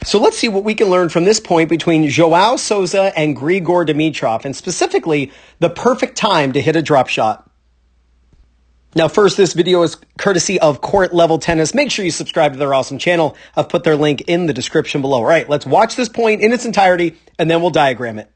So let's see what we can learn from this point between Joao Sousa and Grigor Dimitrov, and specifically the perfect time to hit a drop shot. Now, first, this video is courtesy of Court Level Tennis. Make sure you subscribe to their awesome channel. I've put their link in the description below. All right, let's watch this point in its entirety, and then we'll diagram it.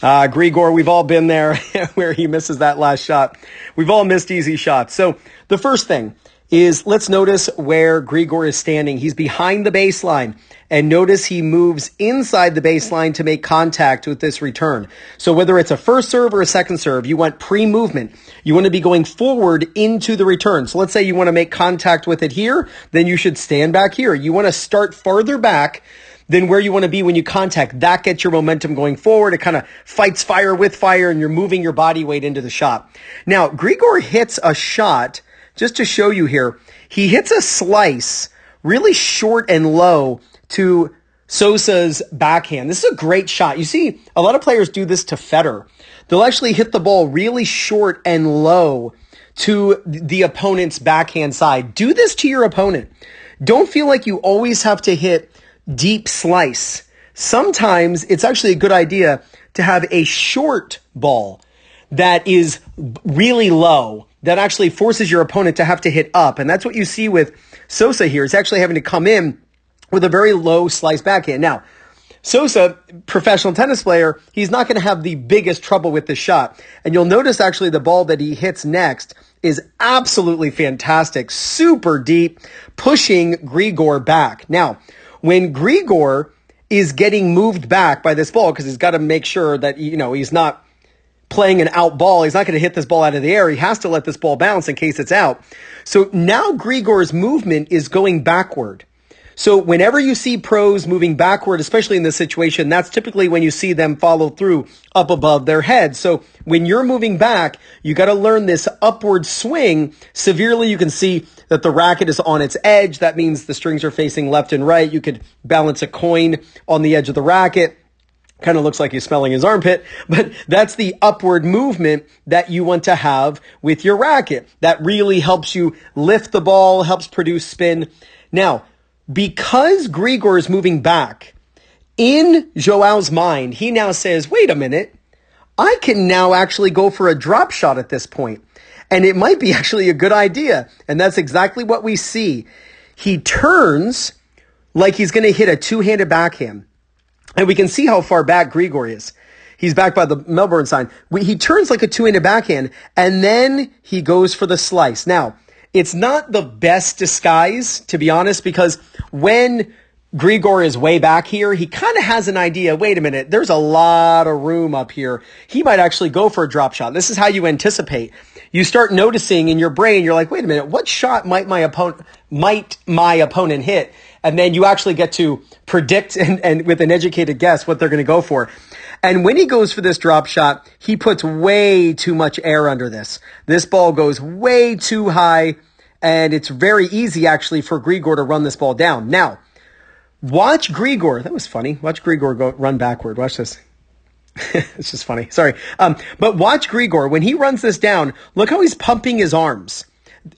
Grigor, we've all been there where he misses that last shot. We've all missed easy shots. So the first thing is, let's notice where Grigor is standing. He's behind the baseline, and notice he moves inside the baseline to make contact with this return. So whether it's a first serve or a second serve, you want pre-movement. You want to be going forward into the return. So let's say you want to make contact with it here, then you should stand back here. You want to start farther back than where you want to be when you contact. That gets your momentum going forward. It kind of fights fire with fire, and you're moving your body weight into the shot. Now, Grigor hits a shot, just to show you here, he hits a slice really short and low to Sousa's backhand. This is a great shot. You see, a lot of players do this to Federer. They'll actually hit the ball really short and low to the opponent's backhand side. Do this to your opponent. Don't feel like you always have to hit deep slice. Sometimes it's actually a good idea to have a short ball that is really low, that actually forces your opponent to have to hit up. And that's what you see with Sousa here. It's actually having to come in with a very low slice backhand. Now, Sousa, professional tennis player, he's not going to have the biggest trouble with this shot. And you'll notice actually the ball that he hits next is absolutely fantastic, super deep, pushing Grigor back. Now, when Grigor is getting moved back by this ball, because he's got to make sure that, he's not playing an out ball. He's not going to hit this ball out of the air. He has to let this ball bounce in case it's out. So now Grigor's movement is going backward. So whenever you see pros moving backward, especially in this situation, that's typically when you see them follow through up above their head. So when you're moving back, you got to learn this upward swing severely. You can see that the racket is on its edge. That means the strings are facing left and right. You could balance a coin on the edge of the racket. Kind of looks like he's smelling his armpit, but that's the upward movement that you want to have with your racket. That really helps you lift the ball, helps produce spin. Now, because Grigor is moving back, in Joao's mind, he now says, wait a minute, I can now actually go for a drop shot at this point. And it might be actually a good idea. And that's exactly what we see. He turns like he's going to hit a two-handed backhand. And we can see how far back Grigor is. He's back by the Melbourne sign. He turns like a two-handed backhand, and then he goes for the slice. Now, it's not the best disguise, to be honest, because when Grigor is way back here, he kind of has an idea, wait a minute, there's a lot of room up here. He might actually go for a drop shot. This is how you anticipate. You start noticing in your brain, you're like, wait a minute, what shot might my opponent hit? And then you actually get to predict and with an educated guess what they're going to go for. And when he goes for this drop shot, he puts way too much air under this. This ball goes way too high, and it's very easy actually for Grigor to run this ball down. Now, watch Grigor. That was funny. Watch Grigor run backward. Watch this. It's just funny. Sorry. But watch Grigor. When he runs this down, look how he's pumping his arms.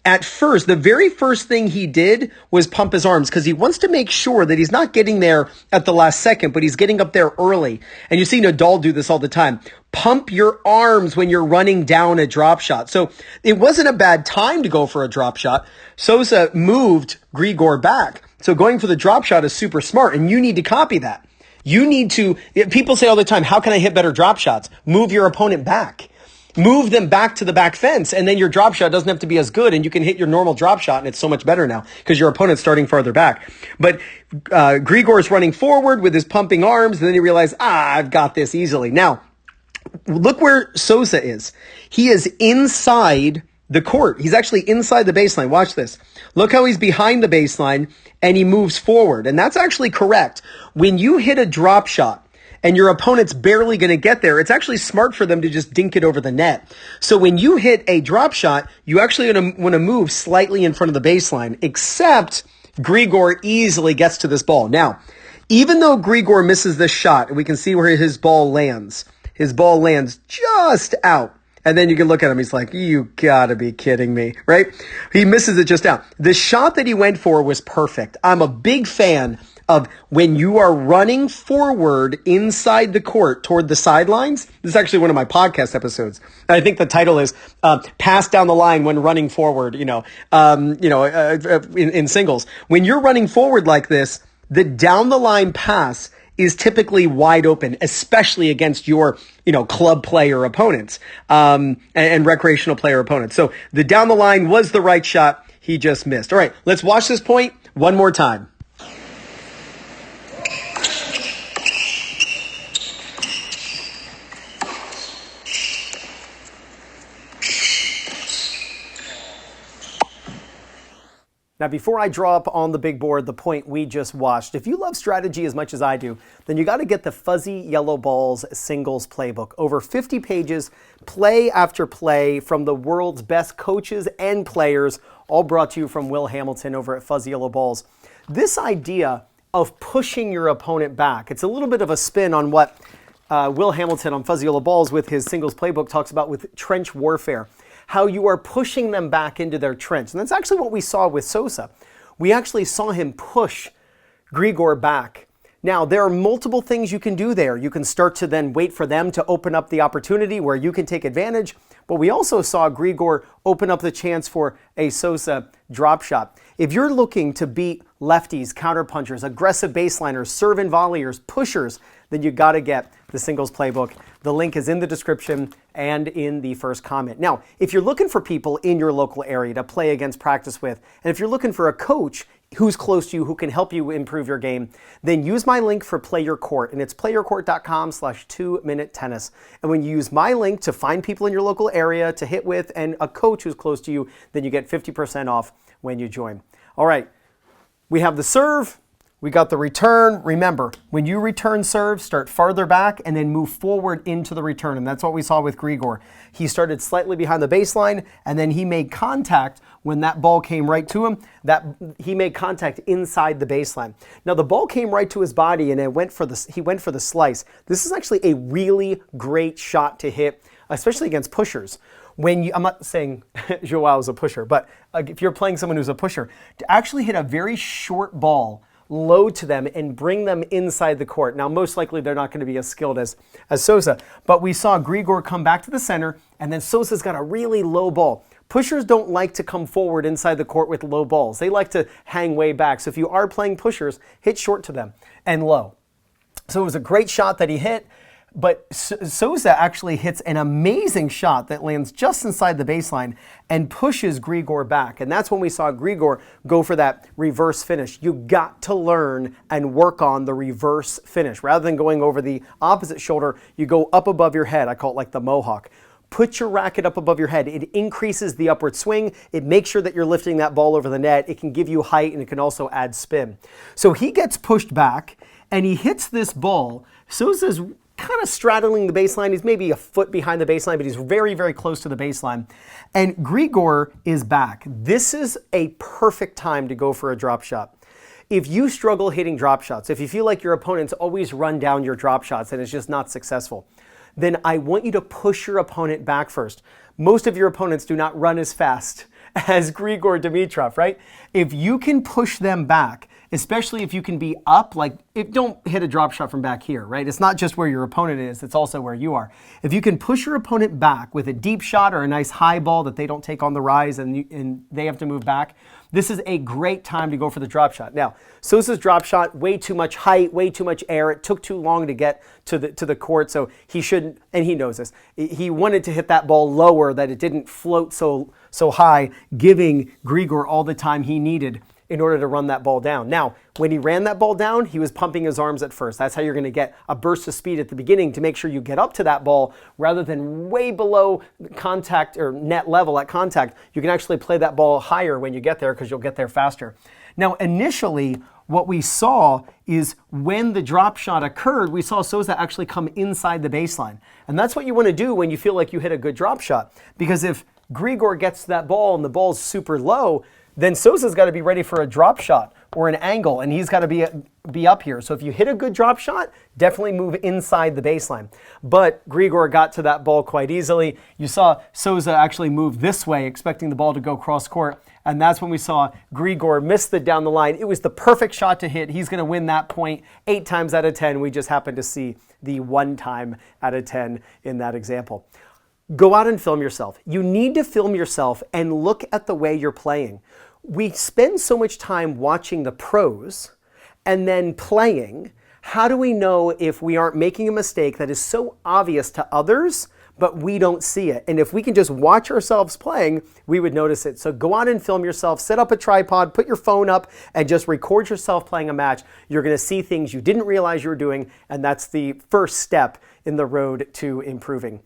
At first, the very first thing he did was pump his arms because he wants to make sure that he's not getting there at the last second, but he's getting up there early. And you see Nadal do this all the time. Pump your arms when you're running down a drop shot. So it wasn't a bad time to go for a drop shot. Sousa moved Grigor back. So going for the drop shot is super smart, and you need to copy that. You need to, people say all the time, how can I hit better drop shots? Move your opponent back. Move them back to the back fence, and then your drop shot doesn't have to be as good, and you can hit your normal drop shot, and it's so much better now because your opponent's starting farther back. But Grigor is running forward with his pumping arms, and then you realize, I've got this easily. Now, look where Sousa is. He is inside the court. He's actually inside the baseline. Watch this. Look how he's behind the baseline, and he moves forward, and that's actually correct. When you hit a drop shot, and your opponent's barely going to get there, it's actually smart for them to just dink it over the net. So when you hit a drop shot, you actually want to move slightly in front of the baseline, except Grigor easily gets to this ball. Now, Even though Grigor misses this shot, and we can see where his ball lands. His ball lands just out. And then you can look at him, he's like, you gotta be kidding me, right? He misses it just out. The shot that he went for was perfect. I'm a big fan of when you are running forward inside the court toward the sidelines. This is actually one of my podcast episodes. I think the title is pass down the line when running forward, in singles. When you're running forward like this, the down the line pass is typically wide open, especially against your, club player opponents, and recreational player opponents. So the down the line was the right shot. He just missed. All right, let's watch this point one more time. Now, before I draw up on the big board the point we just watched, if you love strategy as much as I do, then you got to get the Fuzzy Yellow Balls Singles Playbook. Over 50 pages, play after play from the world's best coaches and players, all brought to you from Will Hamilton over at Fuzzy Yellow Balls. This idea of pushing your opponent back, it's a little bit of a spin on what Will Hamilton on Fuzzy Yellow Balls with his Singles Playbook talks about with trench warfare. How you are pushing them back into their trench. And that's actually what we saw with Sousa. We actually saw him push Grigor back. Now, there are multiple things you can do there. You can start to then wait for them to open up the opportunity where you can take advantage. But we also saw Grigor open up the chance for a Sousa drop shot. If you're looking to beat lefties, counterpunchers, aggressive baseliners, serve and volleyers, pushers, then you got to get the Singles Playbook. The link is in the description and in the first comment. Now, if you're looking for people in your local area to play against, practice with, and if you're looking for a coach who's close to you, who can help you improve your game, then use my link for Play Your Court, and it's playyourcourt.com/2minutetennis. And when you use my link to find people in your local area to hit with and a coach who's close to you, then you get 50% off when you join. All right, we have the serve. We got the return. Remember, when you return serve, start farther back and then move forward into the return. And that's what we saw with Grigor. He started slightly behind the baseline, and then he made contact when that ball came right to him. He made contact inside the baseline. Now, the ball came right to his body, and he went for the slice. This is actually a really great shot to hit, especially against pushers. I'm not saying Joao is a pusher, but if you're playing someone who's a pusher, to actually hit a very short ball, low to them and bring them inside the court. Now, most likely they're not going to be as skilled as Sousa, but we saw Grigor come back to the center, and then Sousa's got a really low ball. Pushers don't like to come forward inside the court with low balls. They like to hang way back. So if you are playing pushers, hit short to them and low. So it was a great shot that he hit. But Sousa actually hits an amazing shot that lands just inside the baseline and pushes Grigor back. And that's when we saw Grigor go for that reverse finish. You got to learn and work on the reverse finish. Rather than going over the opposite shoulder, you go up above your head. I call it like the mohawk. Put your racket up above your head. It increases the upward swing. It makes sure that you're lifting that ball over the net. It can give you height, and it can also add spin. So he gets pushed back, and he hits this ball. Sousa's kind of straddling the baseline. He's maybe a foot behind the baseline, but he's very, very close to the baseline. And Grigor is back. This is a perfect time to go for a drop shot. If you struggle hitting drop shots, if you feel like your opponents always run down your drop shots and it's just not successful, then I want you to push your opponent back first. Most of your opponents do not run as fast as Grigor Dimitrov, right? If you can push them back, especially if you can be up, don't hit a drop shot from back here, right? It's not just where your opponent is, it's also where you are. If you can push your opponent back with a deep shot or a nice high ball that they don't take on the rise and they have to move back, this is a great time to go for the drop shot. Now, Sousa's drop shot, way too much height, way too much air. It took too long to get to the court, so he shouldn't, and he knows this. He wanted to hit that ball lower, that it didn't float so high, giving Grigor all the time he needed in order to run that ball down. Now, when he ran that ball down, he was pumping his arms at first. That's how you're going to get a burst of speed at the beginning to make sure you get up to that ball rather than way below contact or net level at contact. You can actually play that ball higher when you get there because you'll get there faster. Now, initially, what we saw is when the drop shot occurred, we saw Sousa actually come inside the baseline. And that's what you want to do when you feel like you hit a good drop shot. Because if Grigor gets that ball and the ball's super low, then Sousa's got to be ready for a drop shot. or an angle, and he's got to be up here. So if you hit a good drop shot, definitely move inside the baseline. But Grigor got to that ball quite easily. You saw Sousa actually move this way, expecting the ball to go cross court, and that's when we saw Grigor miss it down the line. It was the perfect shot to hit. He's going to win that point 8 times out of 10. We just happened to see the 1 time out of 10 in that example. Go out and film yourself. You need to film yourself and look at the way you're playing. We spend so much time watching the pros and then playing. How do we know if we aren't making a mistake that is so obvious to others, but we don't see it? And if we can just watch ourselves playing, we would notice it. So go out and film yourself, set up a tripod, put your phone up, and just record yourself playing a match. You're going to see things you didn't realize you were doing, and that's the first step in the road to improving.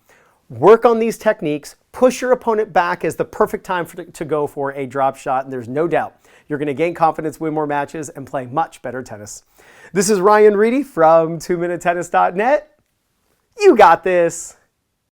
Work on these techniques, push your opponent back as the perfect time to go for a drop shot, and there's no doubt you're going to gain confidence, win more matches, and play much better tennis. This is Ryan Reedy from 2minutetennis.net. You got this.